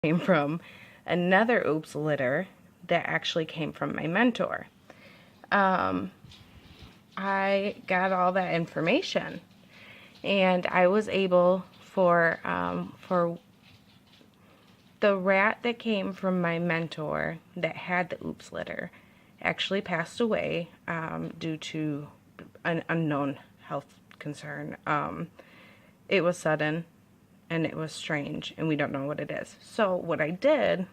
came from another oops litter that actually came from my mentor. I got all that information, and I was able for the rat that came from my mentor that had the oops litter actually passed away due to an unknown health concern. It was sudden and it was strange, and we don't know what it is. So what I did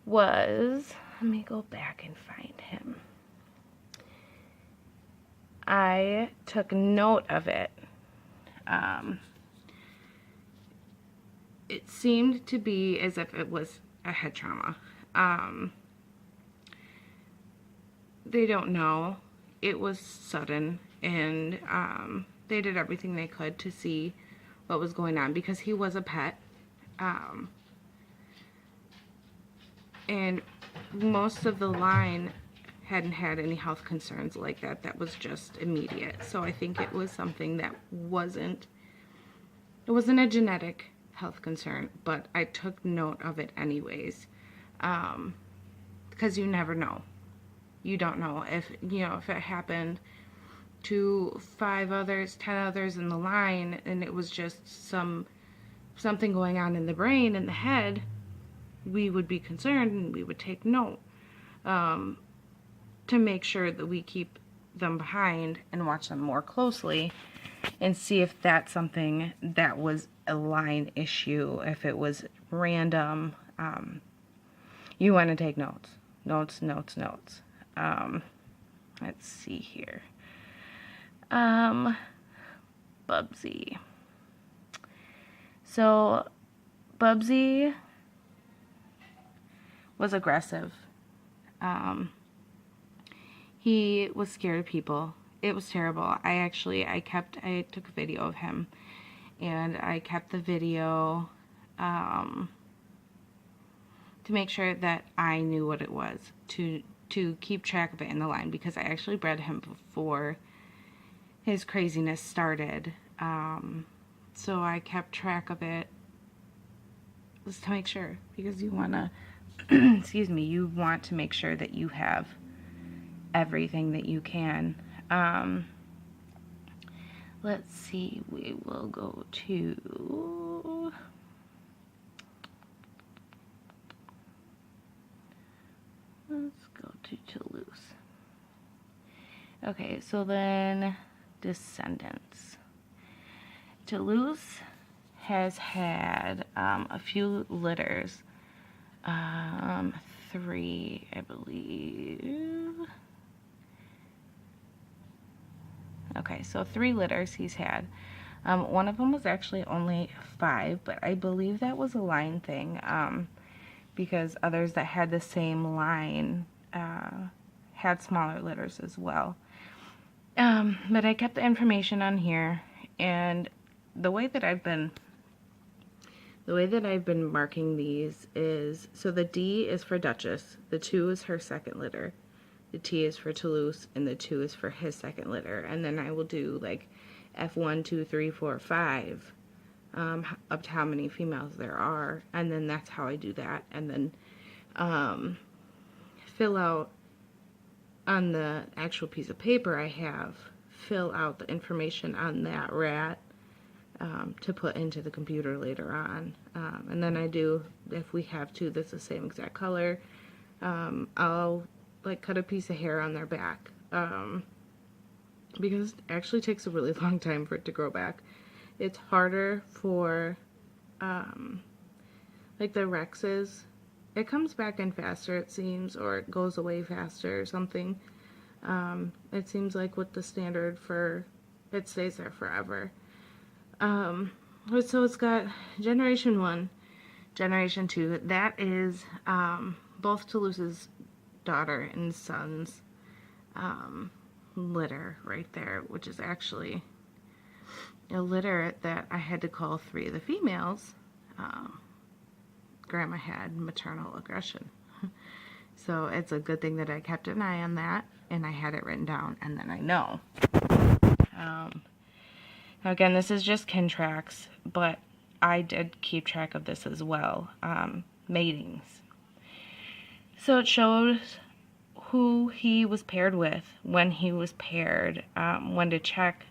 was, let me go back and find him. I took note of it. It seemed to be as if it was a head trauma. They don't know. It was sudden, and they did everything they could to see what was going on because he was a pet. And most of the line hadn't had any health concerns like that. That was just immediate. So I think it was something that wasn't a genetic health concern, but I took note of it anyways, because you never know. You don't know if it happened to 5 others, 10 others in the line, and it was just something going on in the brain, in the head. We would be concerned and we would take note to make sure that we keep them behind and watch them more closely and see if that's something that was a line issue, if it was random. You want to take notes. Notes. Let's see here. Bubsy. So, Bubsy was aggressive. He was scared of people. It was terrible. I took a video of him, and I kept the video to make sure that I knew what it was, to keep track of it in the line, because I actually bred him before his craziness started. So I kept track of it just to make sure, because you want to excuse me, you want to make sure that you have everything that you can. Let's see, we will go to Toulouse. Okay, so then descendants. Toulouse has had a few litters. 3, I believe. Okay, so 3 litters he's had. One of them was actually only 5, but I believe that was a line thing, because others that had the same line had smaller litters as well. But I kept the information on here, and the way that I've been marking these is, so the D is for Duchess, the 2 is her second litter, the T is for Toulouse, and the 2 is for his second litter. And then I will do like F1, 2, 3, 4, 5, up to how many females there are, and then that's how I do that. And then fill out on the actual piece of paper I have, fill out the information on that rat to put into the computer later on. And then I do, if we have 2 that's the same exact color, I'll like cut a piece of hair on their back, because it actually takes a really long time for it to grow back. It's harder for like the Rexes. It comes back in faster, it seems, or it goes away faster or something. It seems like with the standard it stays there forever. So it's got generation 1, generation 2. That is both Toulouse's daughter and son's litter right there, which is actually a litter that I had to call 3 of the females. Grandma had maternal aggression. So it's a good thing that I kept an eye on that, and I had it written down, and then I know. Again, this is just kin tracks, but I did keep track of this as well. Matings. So it shows who he was paired with, when he was paired, when to check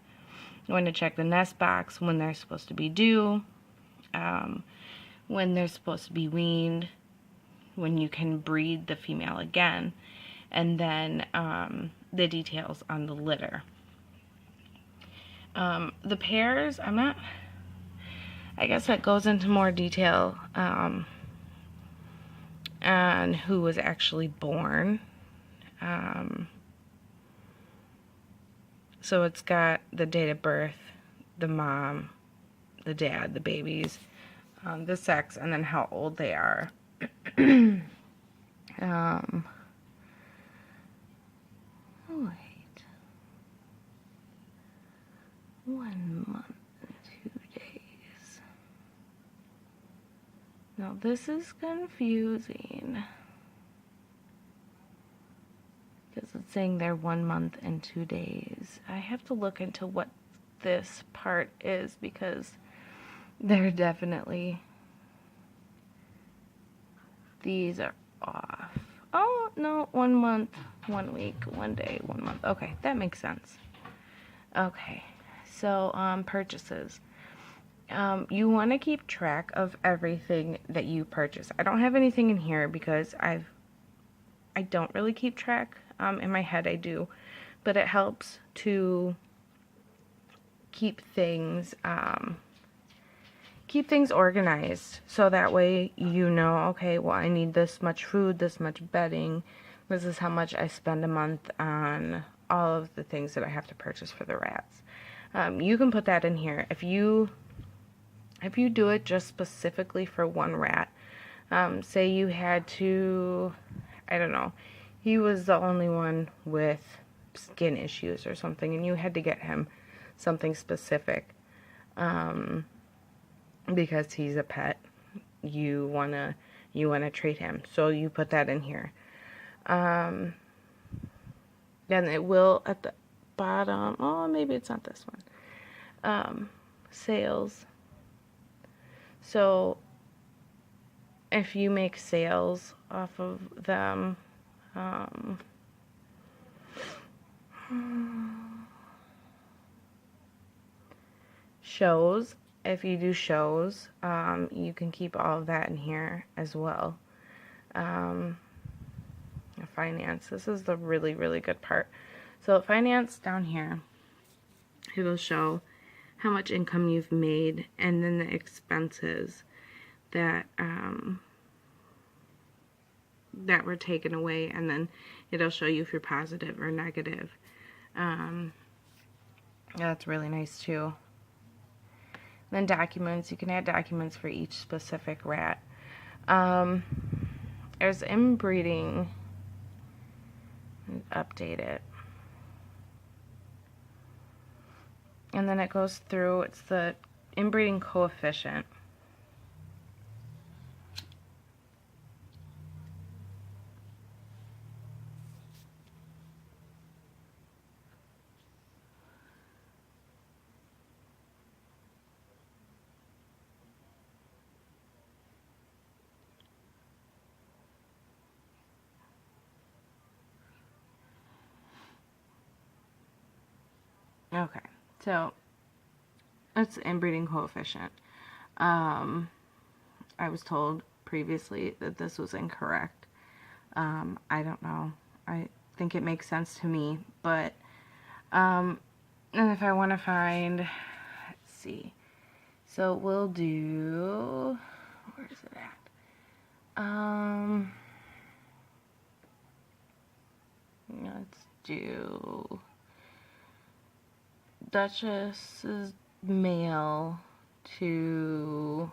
the nest box, when they're supposed to be due, when they're supposed to be weaned, when you can breed the female again, and then the details on the litter. The pairs, I guess that goes into more detail on who was actually born. So it's got the date of birth, the mom, the dad, the babies, the sex, and then how old they are. Oh, wait. 1 month and 2 days. Now this is confusing, because it's saying they're 1 month and 2 days. I have to look into what this part is, because they're definitely, these are off. Oh, no, 1 month, 1 week, 1 day, 1 month. Okay, that makes sense. Okay, so purchases. You want to keep track of everything that you purchase. I don't have anything in here because I don't really keep track. In my head I do, but it helps to keep things organized, so that way you know, okay, well, I need this much food, this much bedding, this is how much I spend a month on all of the things that I have to purchase for the rats. You can put that in here. If you do it just specifically for one rat, say you had to, I don't know, he was the only one with skin issues or something, and you had to get him something specific, because he's a pet, you wanna treat him, so you put that in here. Then it will at the bottom, oh, maybe it's not this one, sales. So if you make sales off of them, shows, if you do shows, you can keep all of that in here as well. Finance, this is the really, really good part. So finance, down here, it will show how much income you've made, and then the expenses that that were taken away, and then it'll show you if you're positive or negative. That's really nice too. Then documents, you can add documents for each specific rat. There's inbreeding, update it. And then it goes through, it's the inbreeding coefficient. Okay, so it's inbreeding coefficient. I was told previously that this was incorrect. I don't know. I think it makes sense to me, but and if I want to find, let's see. So we'll do, where is it at? Let's do Duchess's male to